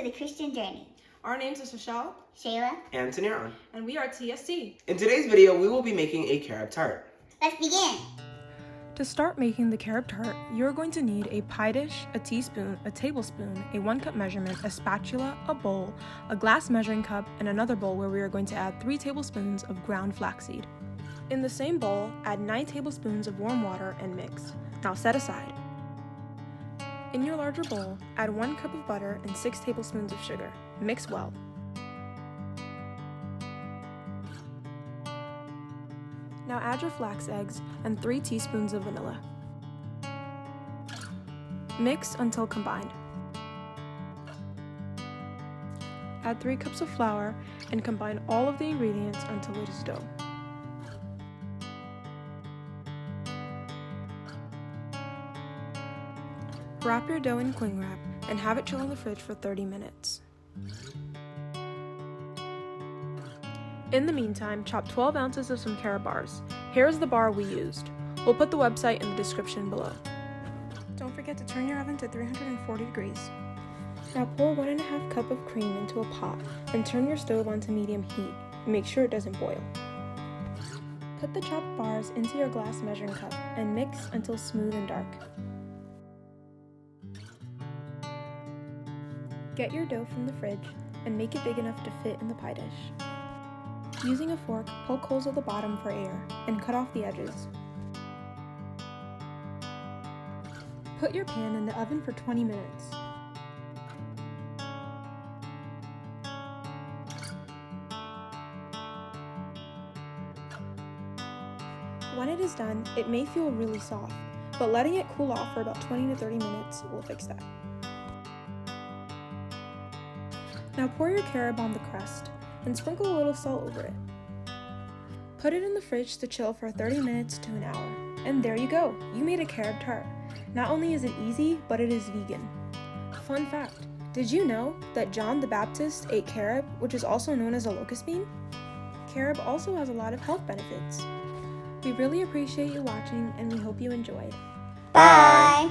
the Christian journey. Our names are Shashal, Shayla, and Taniran. and we are TSC. In today's video, we will be making a carob tart. Let's begin. To start making the carob tart, you're going to need a pie dish, a teaspoon, a tablespoon, a 1 cup measurement, a spatula, a bowl, a glass measuring cup, and another bowl where we are going to add 3 tablespoons of ground flaxseed. In the same bowl, add 9 tablespoons of warm water and mix. Now set aside. In your larger bowl, add 1 cup of butter and 6 tablespoons of sugar. Mix well. Now add your flax eggs and 3 teaspoons of vanilla. Mix until combined. Add 3 cups of flour and combine all of the ingredients until it is dough. Wrap your dough in cling wrap and have it chill in the fridge for 30 minutes. In the meantime, chop 12 ounces of some carob bars. Here is the bar we used. We'll put the website in the description below. Don't forget to turn your oven to 340 degrees. Now pour 1.5 cup of cream into a pot and turn your stove on to medium heat. Make sure it doesn't boil. Put the chopped bars into your glass measuring cup and mix until smooth and dark. Get your dough from the fridge and make it big enough to fit in the pie dish. Using a fork, poke holes at the bottom for air and cut off the edges. Put your pan in the oven for 20 minutes. When it is done, it may feel really soft, but letting it cool off for about 20 to 30 minutes will fix that. Now pour your carob on the crust and sprinkle a little salt over it. Put it in the fridge to chill for 30 minutes to an hour. And there you go, you made a carob tart. Not only is it easy, but it is vegan. Fun fact, did you know that John the Baptist ate carob, which is also known as a locust bean? Carob also has a lot of health benefits. We really appreciate you watching and we hope you enjoyed. Bye.